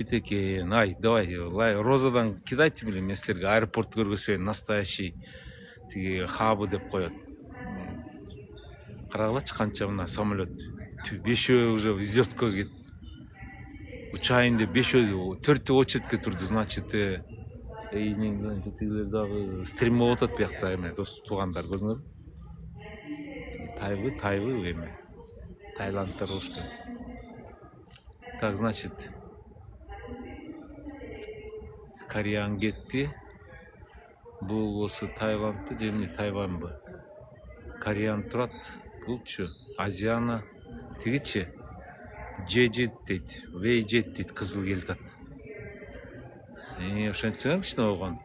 Экен, ай, давай, Розадан кидайте билем силерге аэропорт көргөзсөйүн, настоящий тиги хабы деп коет. Карагылачы канча мына самолет. Бешөө уже взлеткага кетти. Учайын деп бешөө, төртөө очередке турду, значит, тигилер дагы стримоп атат биякта эме дос туугандар көрдүңөрбү? Тайвы эме. Таиландтар болушкан. Так, значит, Кореян кетти. Бул болсо Таиландбы же эмне, Тайваньбы? Кореян турат. Булчу Азияна тигичи Джежет дейт, Вейжет дейт, кызыл келтат. Ошентсең кичине болгон.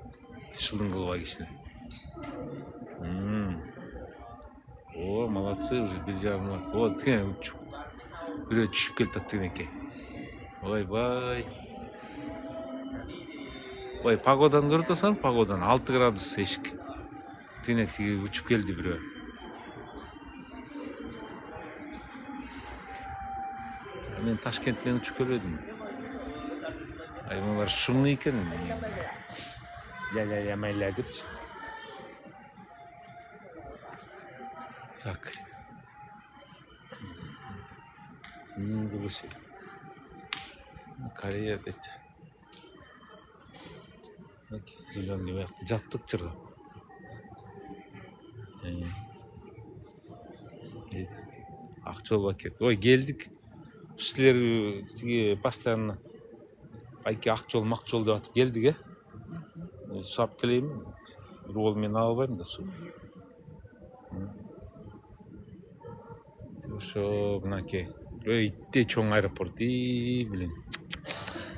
Шылдың кылбай кичине. О, молодцы, уже 1,5 лак. Вот, тиген учуп. Бирөө түшүп келтат тигинеке. Ой, ой, погоданы көрүп атасың, погоданы 6 градус эшик. Тигине тиги учуп келди бирөө. Мен Ташкент менен учуп келбедим. Ай, мулар шумный экен. Ля-ля-ля майля депчи. Так. Көрөсөй. Корея дейт. Зеленый баякта жаттык чыргап. Акчол бакет. Ой, келдик. Силер тиги постоянно айки акчол макчол деп атып келдик, Су алып келейинби? Бир кол менен ала албайм да суу. Ошо мынакей. Итте чоң аэропорт, билем.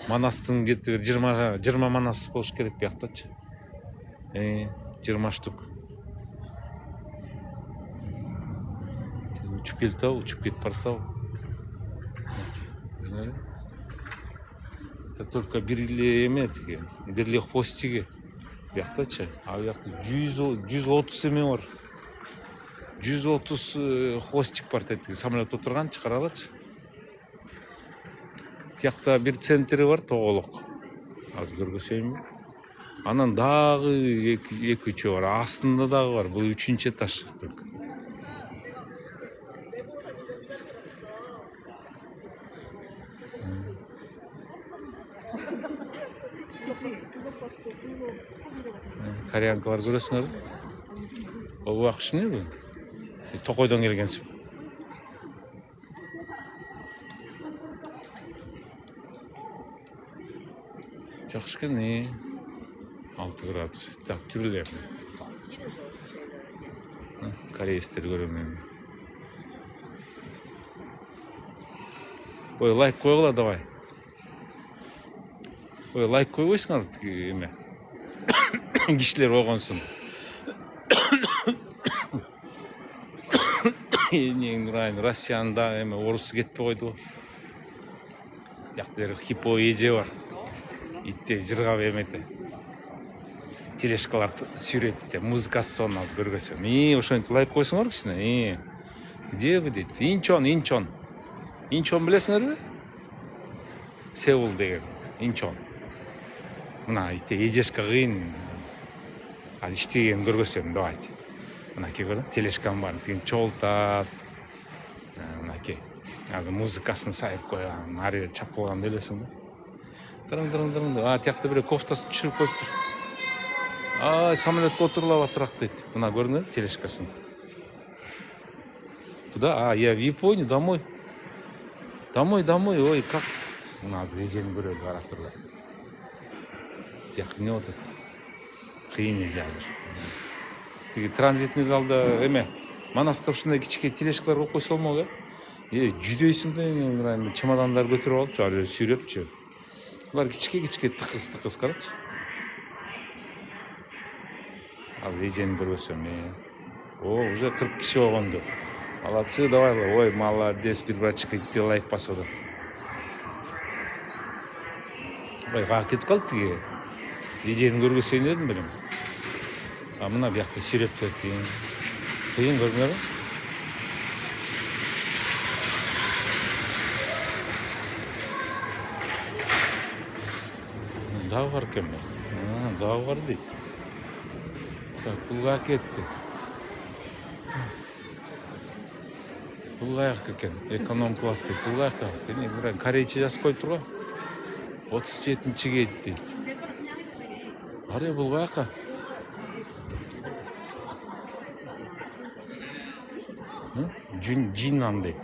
Манастын кетти 20 манас болуш керек бияктачы. 20 штук. Учуп келтабы, учуп кетип бартабы. Это только бириле эме тиги, бириле хвостиги бияктачы. А биякта 130 эме бар. 130 хвостик бар тиги, самолет отурганчы, карагылачы. Тиякта бир центри бар, тоголок. Азыр көргөзөйүнбү? Анан дагы эки-үчөө бар, астында дагы бар. Бул 3-чү этаж только. Кореянкалар көрөсүңөрбү? Бул акш эмне бул? Токойдон келгенсип. Жакшы экен, 6 градус. Так, жүрөлөр. Корейстер көрөм. Ой, лайк койгула давай. Ой, лайк койбойсуңар тиги эме. Кишилер ойгонсун. Россияда эме орусу кетпей койду. Бияқта хипо эже бар. Итте жыргап эмете. Телешкалар сүрөт, музыкасы сонун аз көргөсөм. Ошентип лайк койсуңар кичине. Где вы дейт? Инчон билесиңерби? Сеул деген. Инчон. Мына итте эжешка кыйын. Ал иштеген көргөсөм, давайте. Мынакей көрөм, телешкам бар, тиген чолтат. Мынакей. Азыр музыкасын сайып койган, ары чап койган элесиң да. Дырың. Тиякта бирөө кофтасын түшүрүп коюптур. Самолетке отурула батыраак дейт. Мына көрдүңөр телешкасын. Куда? Я в Японию, домой. Домой. Ой, как? Мына азыр эжени көрөдү, карап туруп. Тияк эмне болуп атат? Кыйын эже азыр. Тиги транзитный залда эме Манаста ушундай кичине телешкалар коюп койсо болмок, жүдөйсүң да, чемодандар көтөрүп алып, ары сүйрөпчү. Булар кичине тыкыз карачы. Азыр эжени көрбөсөм. Уже 40 киши болгонду. Молодцы, давай. Ой, молодец, бир братчика итте лайк басып атат. Ой, кага кетип калды тиги. Эжени көргөсөйүн дедим белем. Мына биякта сүйрөп жатат. Кыйын көрдүңөрбү? Дагы бар экенби? Дагы бар дейт. Так, бул каяка кетти? Бул каяка экен? Эконом класс дейт. Бул каяка? Эне бир корейче жазып коюптур го. 37-чи гейт дейт. Аре бул каяка? Джиннан дейт.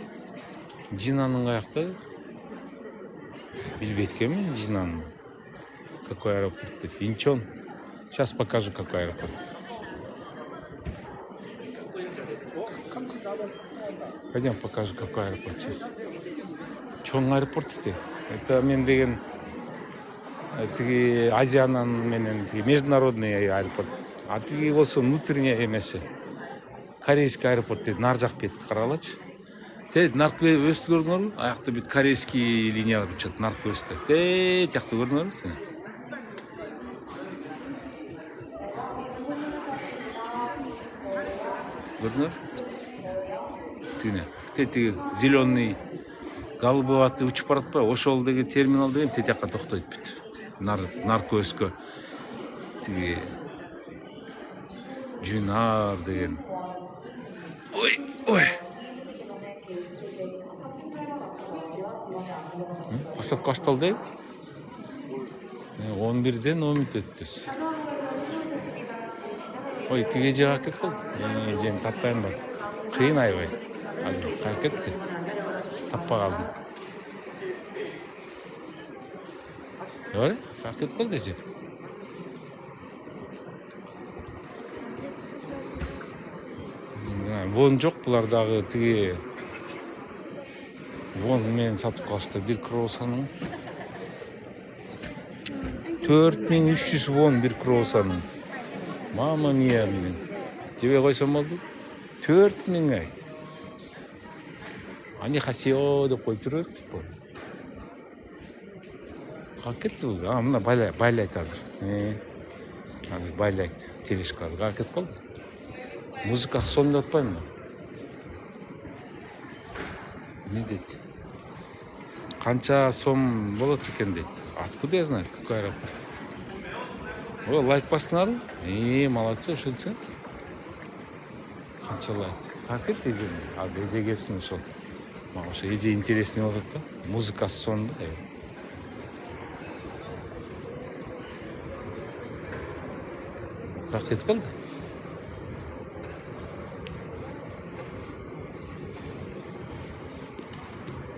Джиннанын каякта? Билбейт экенмин Джиннан. Какой аэропорт дейт? Инчон. Сейчас покажу, какой аэропорт. Пойдем покажу, какой аэропорт сейчас. Чоң аэропорт дейт. Это мен деген тиги Азиянын менен тиги международный аэропорт. А тиги болсо внутренний эмеси. Корейский аэропорт дейт. Нар жак бет каралачы. Наркы өстү көрдүңөрбү? Аякта бүт корейский линия учат, наркы өстү. Жакта көрдүңөрбү? Көрдүңөр? Тиги зеленый голубоватый учуп баратпайбы? Ошол деген терминал деген тетиякка токтойт бүт. Наркы өскө. Тиги Жунар деген. Ой. Посадка башталды. 11-ден 10 мүнөт өттүбүз. Ой, тиги жака кетип калды. Жем тартайын бар. Кыйын аябай. Азыр каяка кетти? Таппай калдым. Ой, каяка кетип калды же? Вон жок, булар дагы тиги вон менен сатып калышты. Бир кроссанын 4300 вон бир кроссанын. Мама мия менен. Жебей койсом болду. 4000 ай. Ани хасио деп коюп жүрөт. Каяка кетти бул? Мына байлайт азыр. Азыр байлайт. Телешка каяка кетип калды? Музыкасы сонун деп атпайбы? Не дейт? Канча сом болот экен дейт. Откуда я знаю, какой аэропорт? О, лайк бассыңарбы? Молодцы, ушунча. Канча лайк? Каяка кетти эже? Азыр эже келсин ошол. Мага ошо эже интересный болот да. Музыкасы сонун да. Каяка кетип калды?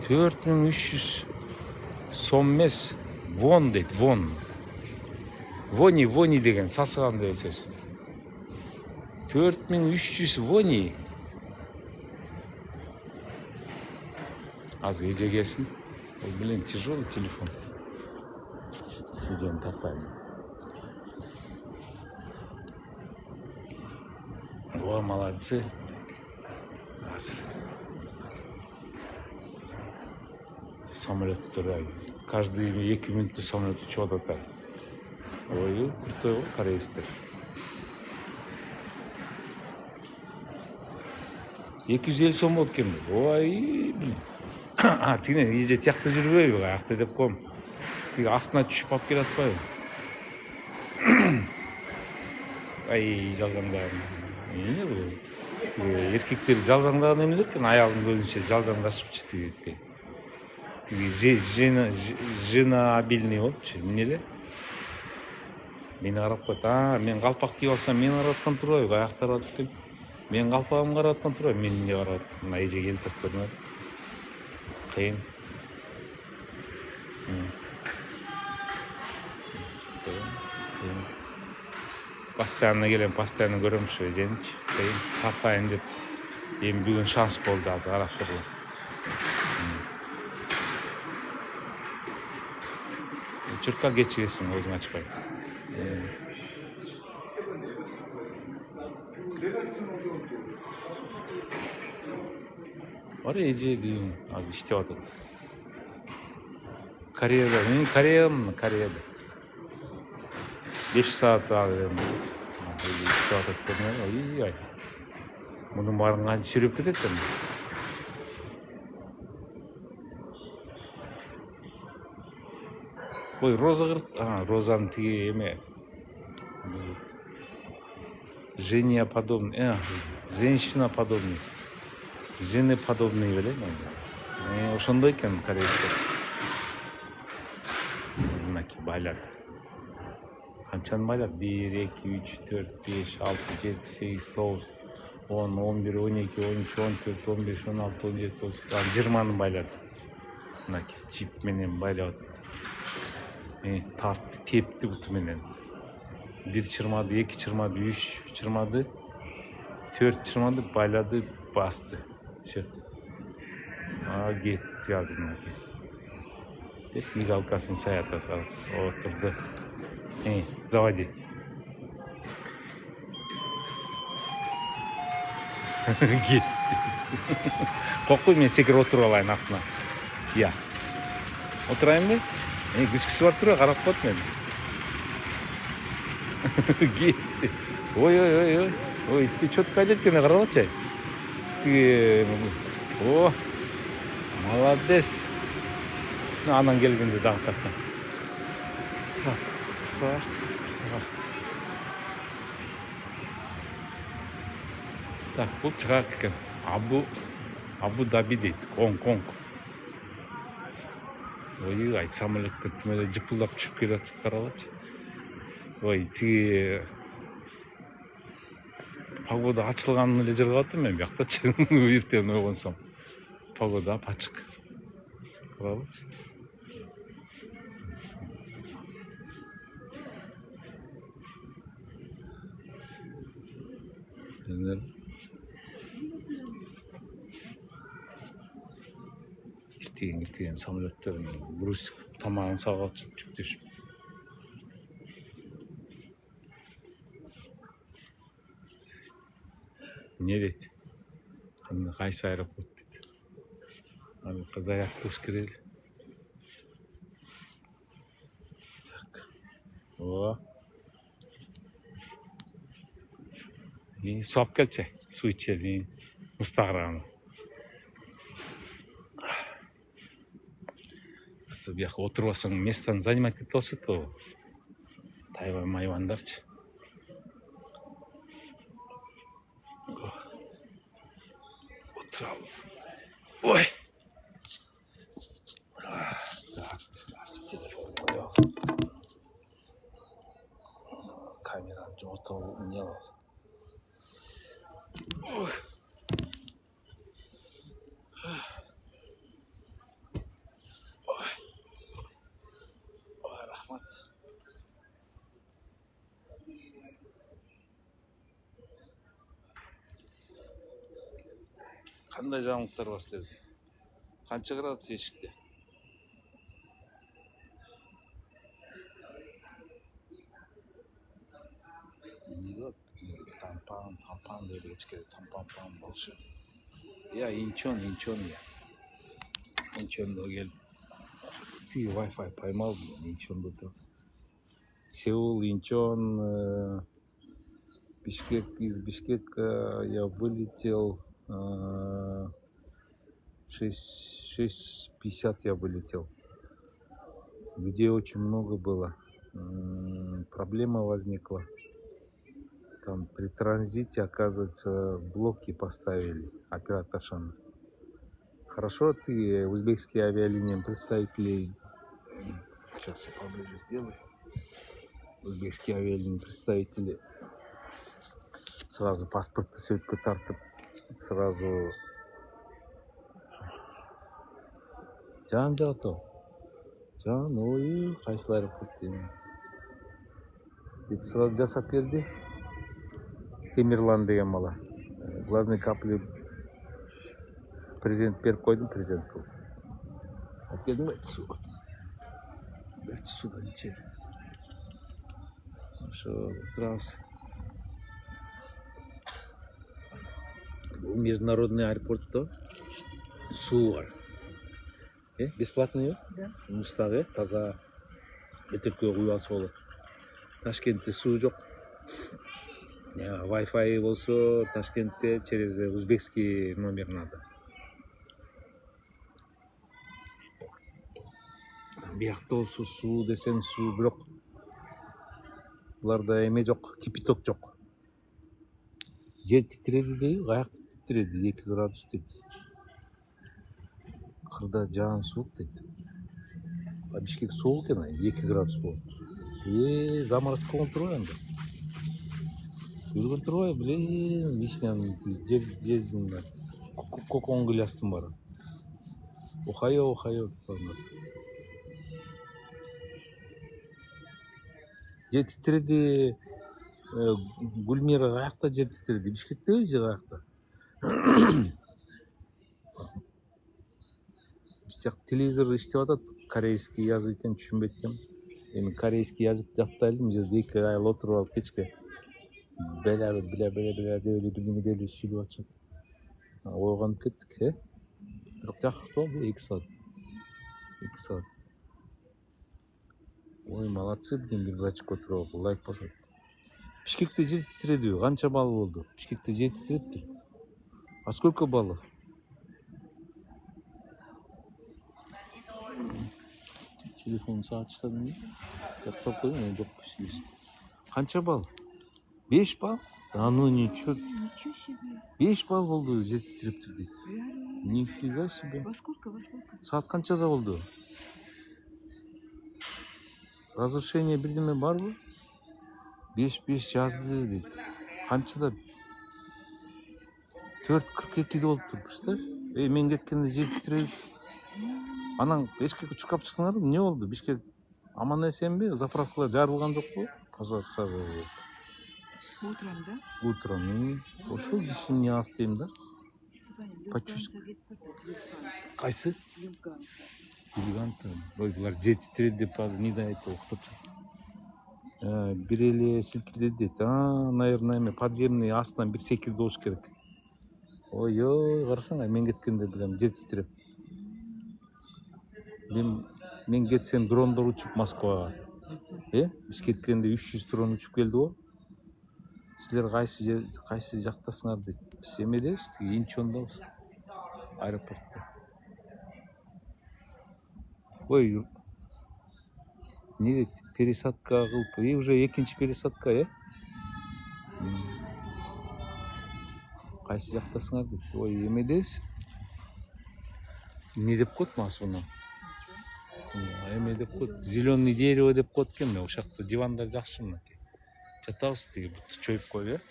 $4300 сом эмес, вон дейт, вон. Вони деген сасыган деген сөз. 4300 вони. Азыр эже келсин. Блин, тяжелый телефон. Эжени тартайын. О, молодцы. Азыр. Самолеттер, каждый 2 мүнөттө самолет учуп атат. Ой, крутой го корейцтер. 250 сом болот экен. Ой, блин. Тигине эже тиякта жүрбөйбү, аякта деп коем. Тиги астына түшүп алып келип атпайбы? Ай, жалгаңдаган. Эмне бул? Тиги эркектер жалгаңдаган эмелер экен, аялдын көзүнчө жалгаңдашыпчы тиги. Тиги женабильный болупчу, эмне эле? Мени карап коет. Мен калпак кийип алсам, мени карап аткан турбайбы? Каяктар атып келип. Мен калпагымды карап аткан турбайбы? Мени эмне карап атат? Мына эже келип атат, көрдүңөр. Кыйын. Постоянно келем, постоянно көрөм ушу эженичи. Кыйын, тартайын деп. Эми бүгүн шанс болду, азыр карап турлар. Чурка кечигесиң, өзүң ачпай. Бар эже дейм, азыр иштеп атат. Кореяда, мен Кореяда. 5 саат азыр иштеп атат көрдүңөр. Ай. Мунун баарын кантип сүрүп кетет экен? Ой, розанын тиги эме. Женя подобный, женщина подобный, жены подобный белем енді. Ошондой экен корейский. Мынакей байлады. Канчаны байлады? 1, 2, 3, 4, 5, 6, 7, 8, 9, 10, 11, 12, 13, 14, 15, 16, 17, 18, 20-ны байлады. Мынакей жип менен байлап атат. Тартты, тепти буту менен. 1 чырмады, 2 чырмады, 3 чырмады, 4 чырмады, байлады, басты. Все. Кетти азыр мынакей. Деп мигалкасын саята салып отурду. Заводи. Кетти. Коркпой, мен секирип отуруп алайын артына. Я. Отурайынбы? Күчкүсү бар туруп карап коет мени. Кетти. Ой, ты четко айдайт карабачы. Тиги. О. Молодец. Анан келгенде дагы тарта. Так, сашт. Так, бул чыгак экен. Абу Даби дейт. Конг. Ой, айт самолеттер тимеле жыпылдап түшүп келе атат, карабачы. Ой, тиги погода ачылганын эле жыргап атам мен биякта. Эртең ойгонсом. Погода ачык. Карабачы. Иртеген самолеттер груз тамагын салып жүктөшүп. Не дейт? Кайсы аэропорт дейт? Аны казаяк кылыш керек. Так. О. Су алып келчи. Су ичели. Мустагыраны. Бияка отурбасаң местаны занимать ете алышат го. Тайван майвандарчы. Отуралым. Ой. Так, телефон коёк. Камераны жоготуп эмне кылабыз? Рахмат. Кандай жаңылыктар бар силерде? Канча градус эшикте? Тампан деп кечкеде тампан болушу. Я Инчон я. Инчондо келип тиги Wi-Fi поймалдым Инчондо туруп. Сеул, Инчон, Бишкек. Из Бишкека я вылетел 6:50 я вылетел. Людей очень много было. Проблема возникла. Там при транзите, оказывается, блоки поставили операторшаны. Хорошо, ты узбекские авиалинии представителей... Сейчас я поближе сделаю. Узбекские авиалинии представители сразу паспортты сөйткө тартып, сразу... Жан жато. Жан, ой, кайсыл аэропорт дейм. Деп сразу жасап берди. Темирлан деген бала. Глазный капли президент берип койдум, президент кылып. Келдим бе су. Берчи судан ичели. Ошо турабыз. Бул международный аэропортто суу бар. Бесплатный бе? Да. Мустагы таза бөтөлкөгө куюп алса болот. Ташкентте суу жок. Wi-Fi болсо Ташкентте через узбекский номер надо. биякта болсо суу десең суу, бирок буларда эме жок, кипяток жок. Жер титиреди дейби, каякты титиреди, 2 градус дейт. Кырда жаан суук дейт. А Бишкек суук экен, 2 градус болот. Заморозка болгон турбайбы анда? Жүргөн турбайбы, блин, вишнянын жердин коконгулястын баары. Охайо деп коёндар. Жер титиреди, Гүлмира каякта жер титиреди? Бишкектеби же каякта? Биз жакта телевизор иштеп атат, корейский язык экен, түшүнбөйт экенмин. Эми корейский язык жакта эле бул жерде 2 айыл отуруп алып кечке бля деп бирдеме деп сүйлөп атышат. Ойганып кеттик, Бирок жакшы болду, 2 саат. 2 саат. Ой, молодцы, бир врачка отуруп алып, лайк басат. Бишкекте жер титиредиби? Канча балл болду? Бишкекте жер титирептир. А сколько баллов? Телефон ачсам жаксап коеюн, жок бишкек. Канча балл? 5 балл? Да ну ничего себе. 5 балл болду, жер титирептир дейт. Нифига себе. Во сколько? Саат канчада болду? Разрушение бирдеме барбы? 5 жазды дейт. Канчада? 4:42 болуптур, представь. Мен кеткенде жер титирептир. Анан эшикке чуркап чыктыңарбы? Эмне болду? Бишкек аман эсенби? Заправкалар жарылган жокпу? Пожар сразу. Утром, да? Утром. Ошол дишим не аз дейм да. Почувствовал. Кайсы? Гиганта. Ой, булар жер титиреди деп азыр Нида айтып октоп жатат. Бир эле силкиледи дейт. Наверное, эме подземный астынан бир секирди болуш керек. Ой, карасаң, мен кеткенде билем жер титиреп. Мен кетсем дрондор учуп Москвага. Биз кеткенде 300 дрон учуп келди го. Силер кайсы жактасыңар дейт. Биз эмедебиз, Инчондобуз. Аэропортто. Ой, не дейт? Пересадка кылып, уже экинчи пересадка, Кайсы жактасыңар дейт. Ой, эмедебиз. Не деп коет Масуна? Эме деп коет, зеленый дерево деп коет экен. Ошол жакта дивандар жакшы мынакей. Жатабыз, бутты чөйүп коюп,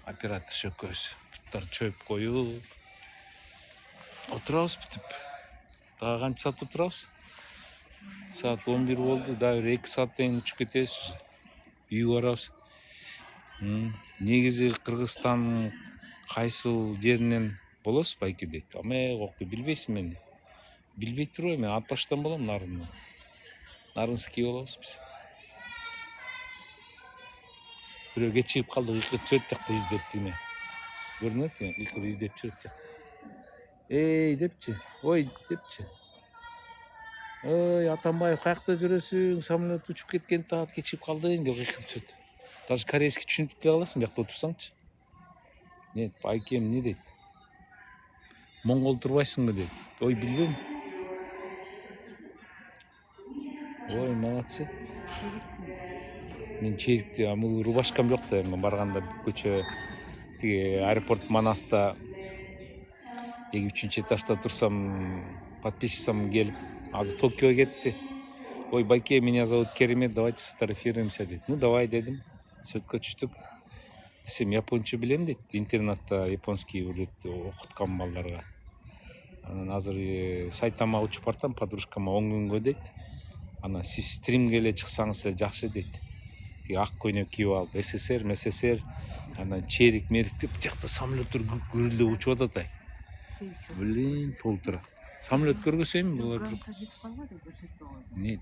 Оператор шөкөз. Буттар чөйүп коюп. Отурабыз бүтүп. Дагы канча саат отурабыз? Саат 11 болду, дагы 2 сааттан учуп кетебиз. Үйгө барабыз. Негизи Кыргызстан кайсыл жеринен болосуз байке дейт. Окуй билбейсиң мени. Билбей турбайм, мен Атбаштан болом, Нарынский болобуз биз. Бирөө кечигип калды, ыйкып жүрөт жакта издеп тигине. Көрүнөт экен, ыйкып издеп жүрөт жакта. Депчи. Ой, депчи. Ой, Атамбаев, каякта жүрөсүң? Самолет учуп кеткен таат кечигип калдың деп ыйкып жүрөт. Даже корейский түшүнүп келе аласың, биякта отурсаңчы. Нет, байкем не дейт? Моңгол турбайсыңбы дейт. Ой, билбейм. Ой, молодцы. Мен черикти, рубашкам жок да, эми барганда көчө аэропорт Манаста 3-чү этажда турсам, подписчиксам келип, азыр Токиого кетти. Ой, байке, меня зовут Керемет, давайте сфотографируемся дейт. Давай дедим. Сөткө түштүк. Десем, японча билем дейт. Интернатта японский окуткан балдарга. Анан азыр Сайтама учуп бартам, подружкама 10 күнгө дейт. Анан сиз стримге эле чыксаңыз эле жакшы дейт. Ак көйнөк кийип алып, СССР, анан черик деп жакта самолеттер гүрүлдөп учуп атат. Блин, толтура. Самолет көргөсөйм булар. Нет.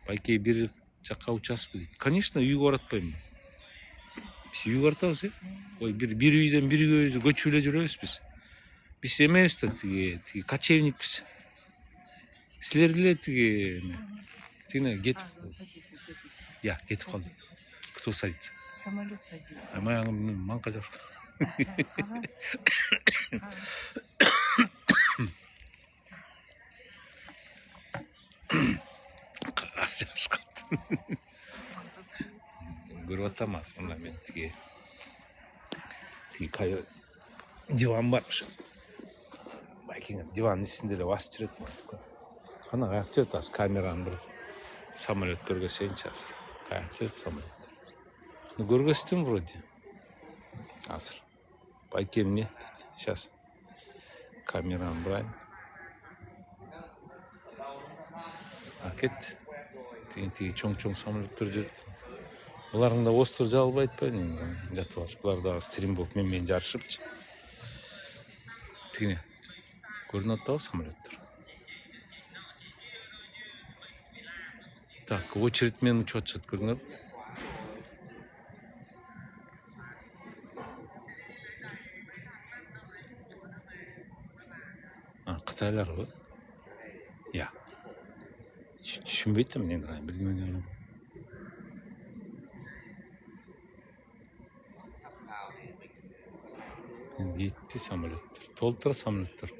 Байке бир жакка учасызбы дейт. Конечно, үйгө баратпайм. Биз үйгө баратабыз, Ой, бир үйдөн бирге көчүп эле жүрөбүз биз. Биз эмебиз да, кочевникпиз. Силер деле тигине кетип. Кетип калды. Кто садится? Самолет садится. Манка жок. Аз жашкат. Көрүп атамыз мына мен тиги кайы диван бар ошо. Байкең диванын үстүндө эле басып жүрөт. Кана каяк жүрөт азыр камераны бир самолет көргөзөйүнчү азыр. Каяк жүрөт самолет. Көргөздүм вроде. Азыр. Байкем не? Сейчас. Камераны бурайын. Акет. Тиги чоң самолеттер жүрөт. Булардын да осттор жабылбай атпайбы? Жатып алыш. Булар да стримбок менен жарышыпчы. Тигине. Көрүнүп атабы самолеттер. Так, очередь менен учуп атышат көрдүңөр. Кытайларбы? Я. Түшүнбөй атам мен билбейм. Жетти самолеттер. Толтура самолеттер.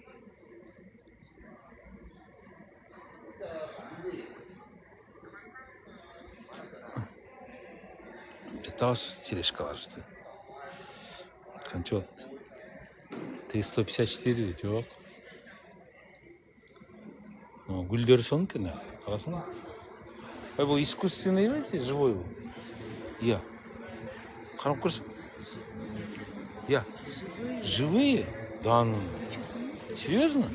Питался тележкалар что? Канча болот? Т-154 жок. Гүлдөр сонуку да. Карасаң. Бул искусственный эмес, живой бул. Я. Карап көрсөң. Я. Живые? Да ну. Серьезно?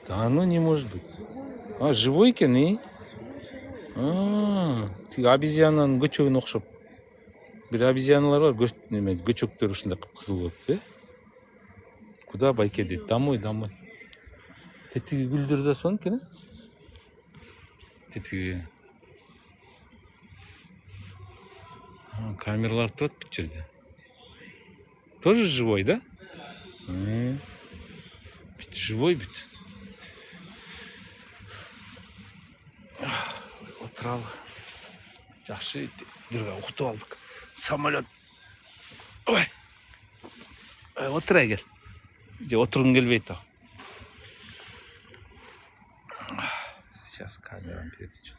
Да ну не может быть. Живой экен, и? Тиги обезьянанын көчөгүнө окшоп. Бир обезьяналар бар, көчөктөр ушундай кызыл болот, э? Куда байке дейт? Домой. Тетиги гүлдөр да сонун экен, э? Тетиги. Камералар турат бут жерде. Тоже живой, да? Живой бит. Отыралы. Жакшы дырга уктуп алдык. Самолет. Ой. Отура кел. Же отургуң келбейт а. Сейчас камераны переключу.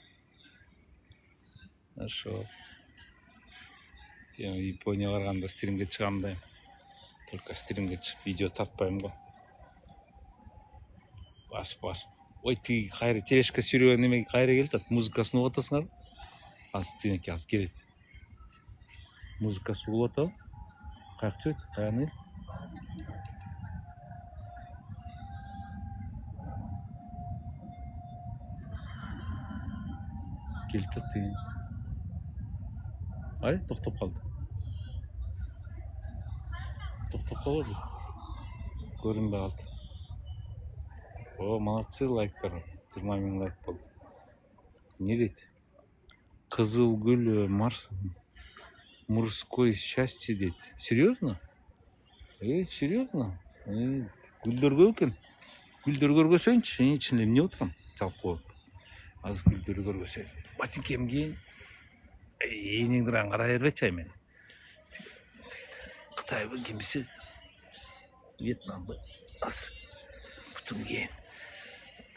Хорошо. Я Японияга барганда стримге чыгам да. Только стримге чыгып видео тартпайм го. Басып. Ой, тиги кайра тележка сүйрөгөн неме кайра келет, музыкасын угуп атасыңарбы? Азыр тигинеки азыр келет. Музыкасы угуп атабы? Каяк жүрөт? Каяна келет? Келет тиги. Ай, токтоп калды. Токтоп калды. Көрүнбөй калды. Молодцы, лайктар. 20 000 лайк болду. Не дейт? Кызыл гүл мужское счастье дейт. Серьезно? Серьезно? Гүлдөргө экен. Гүлдөр көргөсөйүнчү. Мен ичинде эмне отурам? Жалкоо. Азыр гүлдөрдү көргөсөйүн. Батикем кийин. Эниңдиран карай бербечи ай мен. Кытайбы кимиси? Вьетнамбы? Азыр. Бутун кийин.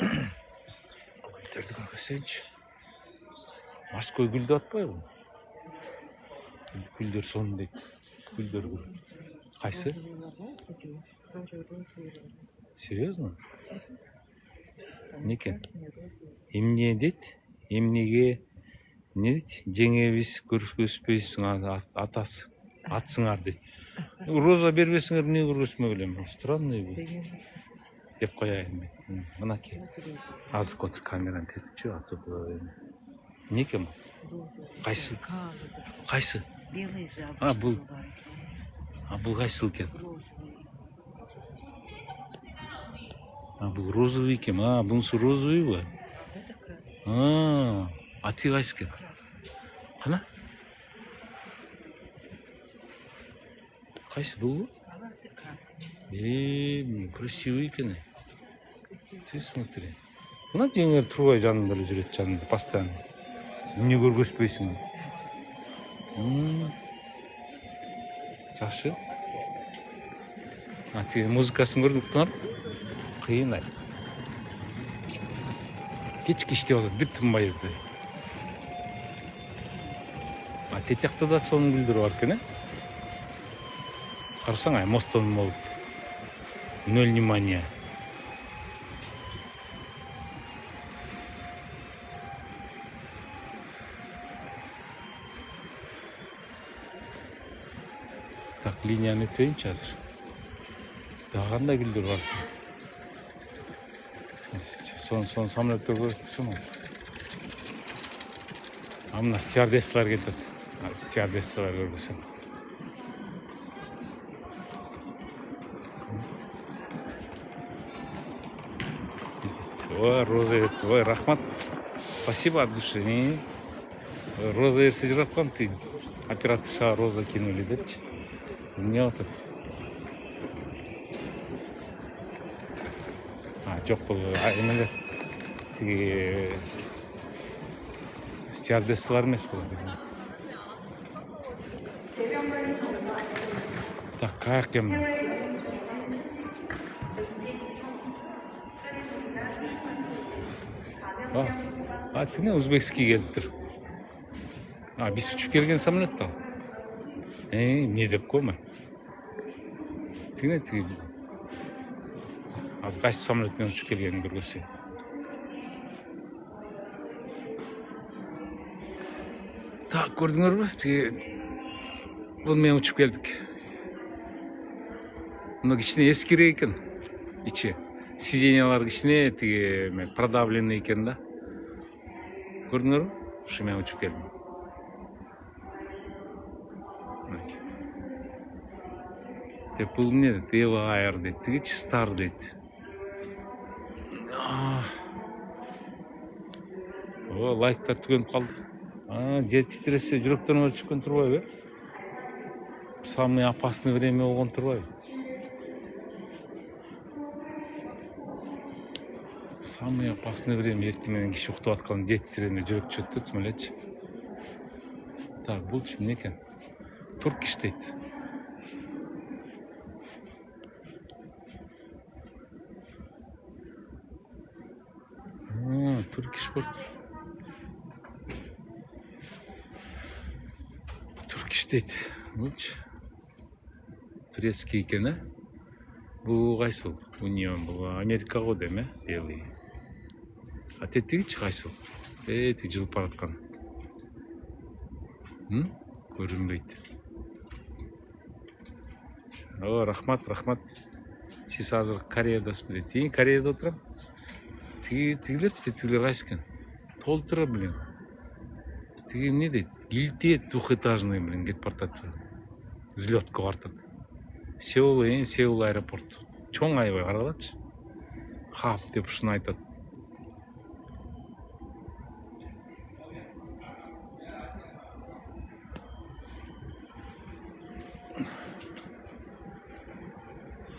Гүлдөрдү көргөсөйүнчү. Морской гүл деп атпайбы? Гүлдөр сонун дейт. Гүлдөр. Кайсы? Серьезно? Некен? Эмне дейт? Эмнеге не дейт? Жеңебиз көргөзбөйсүң атасы. Атсыңар дейт. Роза бербесиңер эмне көргөзмөк элем? Странный бул. Деп кояйын мен. Мынакей. Азыр отур камераны переключу. Неке бул? Кайсы? Кайсы? Белый же. Бул. Бул кайсыл экен? Бул розовый экен. Бунусу розовыйбы? Это красный. Тиги кайсы экен? Кана? Кайсы бул? Это красный. Красивый экен. Ты смотри. Мына жеңер турбай жанында эле жүрөт, жанында постоянно. Эмне көргөзбөйсүң? Жакшы. Тиги музыкасын көрдүңөр? Кыйын ай. кечки иштеп атат, бир тынбай эле. Тетиякта да сонун гүлдөр бар экен, Карасаң, мостон болуп, ноль внимания. Так, линияны өтөйүнчү азыр. Дагы кандай гүлдөр бар экен? Сон самолеттер көрүпсүң. Мына стюардессалар кетет. Стюардессалар көргөсүң. Ой, роза берипти. Ой, рахмат. Спасибо от души. Роза берсе жырапкан, операторшага роза кинули депчи. Эмне атат? Жок, бул эмелер. Тиги стюардессалар эмес бул. Так, каяка эми? Тине узбекский келиптир. Биз учуп келген самолет да. Эмне деп коймой. Тиги азыр кайсы самолет менен учуп келгенин көргөсөң. Так, көрдүңөрбү? Тиги бул менен учуп келдик. Мына кичине эскирек экен. Ичи сиденьялар кичине тиги продавленный экен да. Көрдүңөрбү? Ушу менен учуп келдим. Деп бул эмне дейт? Эва Air дейт. Тигичи Star дейт. Лайктар түгөнүп калды. Жер титиресе жүрөктөрүн өлчүккөн турбайбы? Самый опасный время болгон турбайбы? Самый опасный время эртең менен киши уктап атканда жер титирегенде жүрөк чөт дейт элечи. Так, булчу эмне экен? Turkish дейт. Turkish порт. Turkish дейт. Булчу. Турецкий экен, Бул кайсыл? Union, бул Америка го деме, белый. Тетигичи кайсыл? Тиги жылып бараткан. Көрүнбөйт. Рахмат. Сиз азыр Кореядасызбы дейт. Кореяда отурам. Тигилер кайсы экен? Толтура билем. Тиги эмне дейт? Илтет двухэтажный, кетип бартат. Взлётко бартат. Сеул аэропорт. Чоң аябай карагылачы. Хап деп ушуну айтат.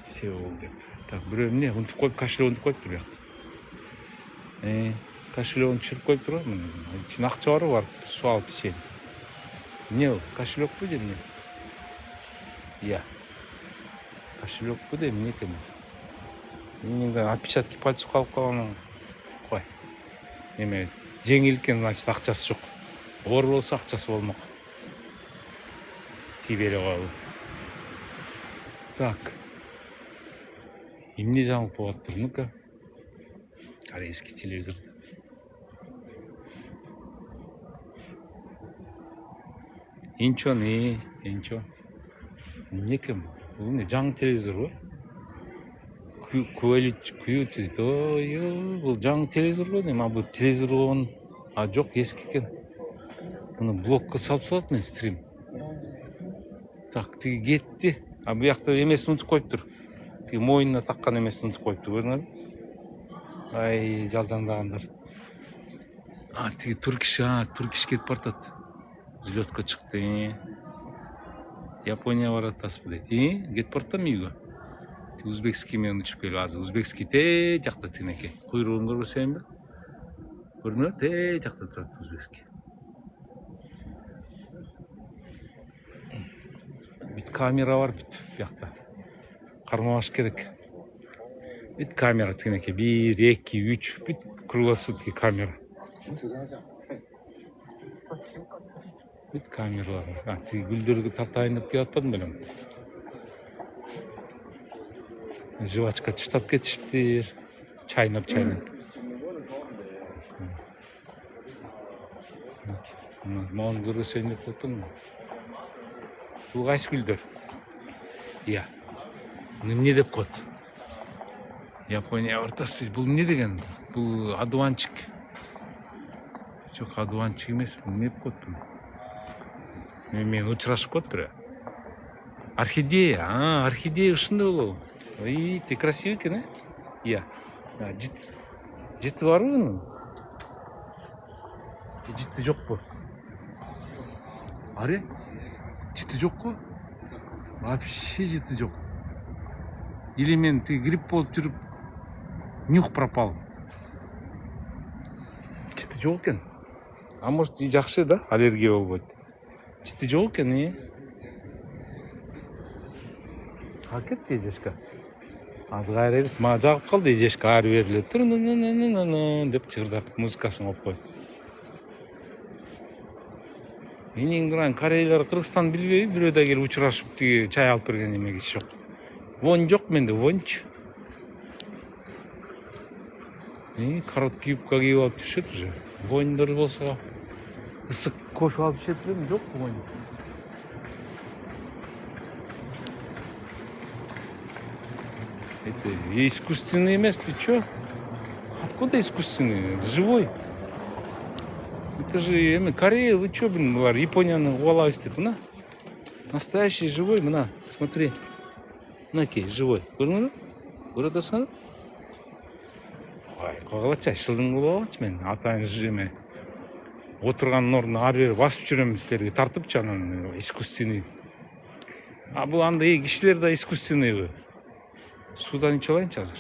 Сеул деп. Так, бирөө эмне? Унутуп коюп, кошелек унутуп коюптур биякта. Кошелегин түшүрүп коюптур го. Ичине акча бар, суу алып ичейин. Эмне бул? Кошелекпу же эмне? Кошелекпу да эмне экен? Менин отпечатки пальцев калып калган. Кой. Эме жеңил экен, значит акчасы жок. Оор болсо акчасы болмок. Тибере коелу. Так. Эмне жаңылык болуп атыптыр? Ну-ка. Корейский телевизорда. Инчон. Эмне экен? Бул эмне жаңы телевизор го? Күйөт дейт. Бул жаңы телевизор го дейм. Бул телевизор болгон. Жок, эски экен. Муну блокко салып салат мен стрим. Так, тиги кетти. Буякта эмесин унутуп коюптур. Тиги моюнуна таккан эмесин унутуп коюптур. Көрдүңөрбү? Жалжаңдагандар. Тиги Туркиш кетип бартат. Взлётко чыкты. Япония баратасызбы дейт. Кетип бартам үйгө. Тиги узбекский менен учуп келип, азыр узбекский те жакта тигинеке. Куйругун көрбөсөңбү? Көрдүңөр? Те жакта турат узбекский. Бүт камера бар бүт биякта. Кармабаш керек. Бүт камера тигинеке 1, 2, 3 бүт круглосутки камера. Бүт камералар бар. Тиги гүлдөргө тартайын деп келип атпадым белем. Жвачка таштап кетишиптир. Чайнап. Мону көрсөйүн деп отурмун. Бул кайсы гүлдөр? Иә. Эмне деп коет? Япония ортасы. Бул эмне деген? Бул адуанчик. Жок, адуанчик эмес. Эмне деп коет буну? Мен учурашып коептур. Орхидея. Орхидея ушундай болобу? Ой, ты красивый экен, э? Иә. Жити барбы мунун? Жити жокпу? Аре? Жити жокпу? Вообще жити жок. Или мен тиги грипп болуп жүрүп нюх пропал. Жити жок экен. А может и жакшы да, аллергия болбойт. Жити жок экен, э? Акет эжешка. Азыр кайра мага жагып калды эжешка ары бери эле деп чырдап музыкасын коюп койду. Менин турган корейлер Кыргызстан билбейби, бирөө да келип учурашып тиги чай алып берген эмеге жок. Вонь жок менде, вончу. Короткий юбка кийип алып жүрүшөт уже. Воньдор болсо ысык кофе алып ішет белем, жок вонь. Это искусственный эмес, ты чё? Откуда искусственный? Живой. Это же Корея, вы чё, блин, Японияны кубалабыз деп, мына. Настоящий живой, мына, смотри. Мынакей, живой. Көрдүңөрбү? Көрүп атасыңар? Ой, койгулачы, шылдың кылып мен. Атайын эме. Отурган ордуна ары бери басып жүрөм силерге тартыпчы анан искусственный. А бул андай кишилер да искусственныйбы? Судан ичип алайынчы азыр.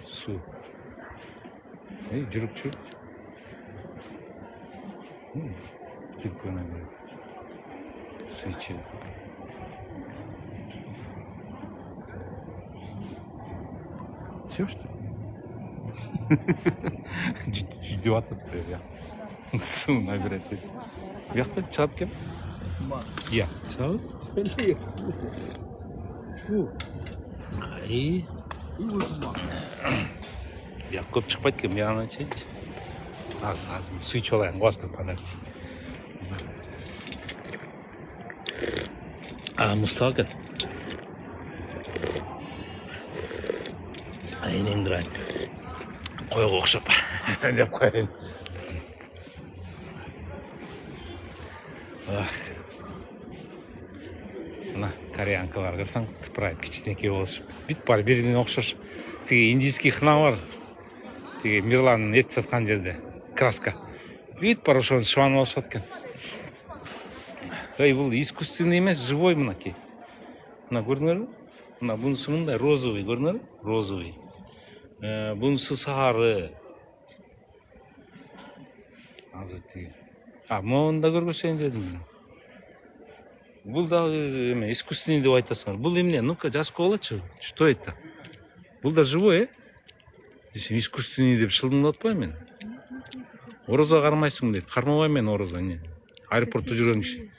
Су. Жүрүп. Тилкөне берет. Су ичет. Все, что ли? Ждет атат, я. Су набирать. Бияқта чыгат экен. Иә, чыгабы? Фу. Ай. Бияқ көп чыкпайт экен, бияғынан чейинчи. Аз су ичип алайын, кубастым, подожди. Мустак экен. Айнен дурайын. Койго окшоп деп коеюн. Мына кореянкалар кырсаң тыпырайып кичинекей болушуп. Бүт бар бирине окшош. Тиги индийский хна бар. Тиги Мирландын эт саткан жерде. Краска. Бүт бар ошонун шыбаны болушат экен. Бул искусственный эмес, живой мынакей. Мына көрдүңөрбү? Мына бунусу мындай розовый, көрдүңөрбү? Розовый. Бунусу сары. Азыр тиги. Мону да көргөзөйүн дедим. Бул да искусственный деп айтасыңар. Бул эмне? Ну-ка, жазып койгулачы. Что это? Бул да живой, искусственный деп шылдыңдап атпайм мен. Орозо кармайсың дейт. Кармабайм мен орозо, эмне? Аэропортто жүргөн киши.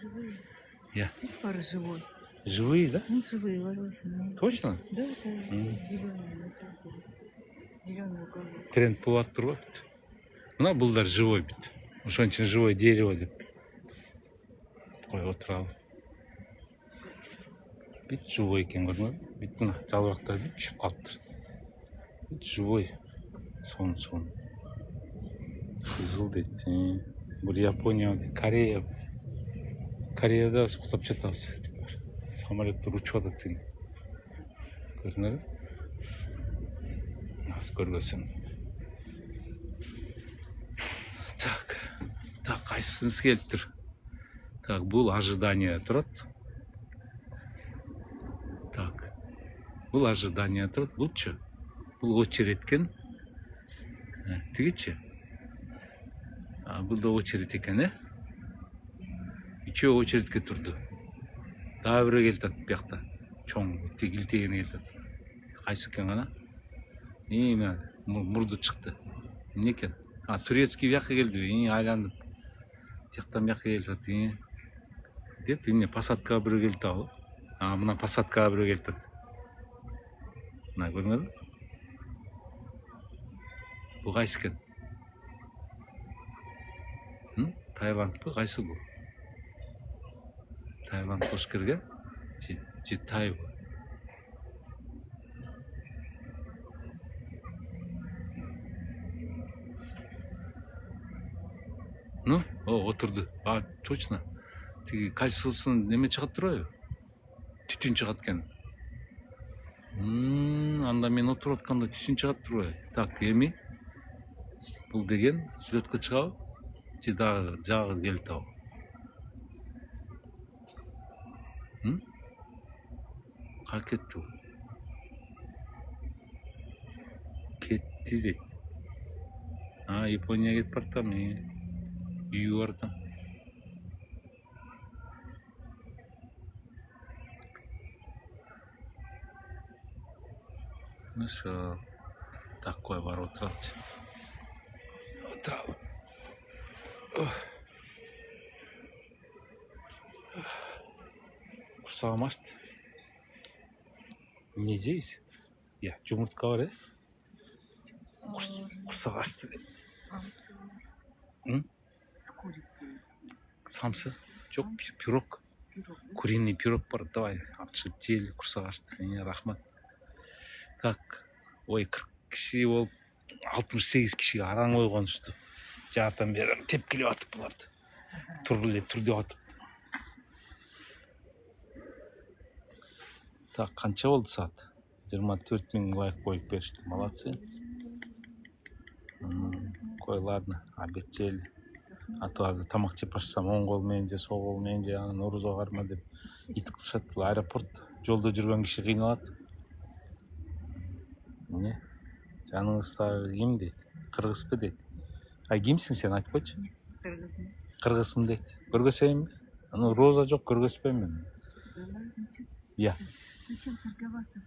Я. Пара живой. Живые, да? Ну, живые волосы. Точно? Да, это зеленый на самом деле. Зеленый уголок. Тренд болуп атпайбы? Мына булдар живой бүт. Ошон үчүн живой дерево деп коюп отуралы. Бүт живой экен, көрдүңөрбү? Бүт мына жалбырактар бүт түшүп калыптыр. Бүт живой. Сон. Кызыл дейт. Бул Япония дейт, Корея. Кореяда суктап жатабыз. Самолеттер учуп атат деген. Көрдүңөрбү? Аз көргөсүн. Так, кайсысыныз келиптир? Так, бул ожидание турат. Так. Бул ожидание турат. Булчу? Бул очередь экен. Тигичи? Бул да очередь экен, Үчөө очередке турду. Дагы бирөө келип атат биякта. Чоң, тигилтеген келип атат. Кайсы экен гана? Мына мурду чыкты. Эмне экен? Турецкий бияка келдиби? Айланып. Тияктан бияка келип деп эмне посадкага бирөө келип атабы? Мына посадкага бирөө келип атат. Мына көрүңөрбү? Бул кайсы экен? Таиландбы? Кайсы бул? Таиланд болуш керек э? Же Тайбы? Отурду. Точно. Тиги кальцийсунун неме чыгат турбайбы? Түтүн чыгат экен. Анда мен отуруп атканда түтүн чыгат турбайбы? Так, эми бул деген сүрөткө чыгабы? Же дагы жагы келип атабы? Кайра кетти бул? Кетти дейт. Японияга кетип баратам. Үйгө баратам. Ошо. Такой барып отуралычы. Отуралы. Курсагым ачты. Эмне жейбиз? Жумуртка бар, Курсак ачты. Самсы. С курицей. Самсы? Жок, пирог. Куриный пирог бар. Давай, алып жейли, курсак ачты. Рахмат. Так, 40 киши болуп 68 кишиге араң койгонушту. Жаатан бери тепкилеп атып буларды. Тур деп атып. Так, канча болду саат? 24 000 лайк коюп беришти. Молодцы. Кой, ладно, обед жейли. То азыр тамак жеп башсам, оң кол менен же сол кол менен же анан орузо карма деп ит кылышат. Бул аэропорт. Жолдо жүргөн киши кыйналат. Эмне? Жаныңызда ким дейт? Кыргызбы дейт. Кимсиң сен, айтып койчу? Кыргызмын. Кыргызмын дейт. Көргөзөйүнбү? Роза жок, көргөзбөйм мен. Зачем торговаться?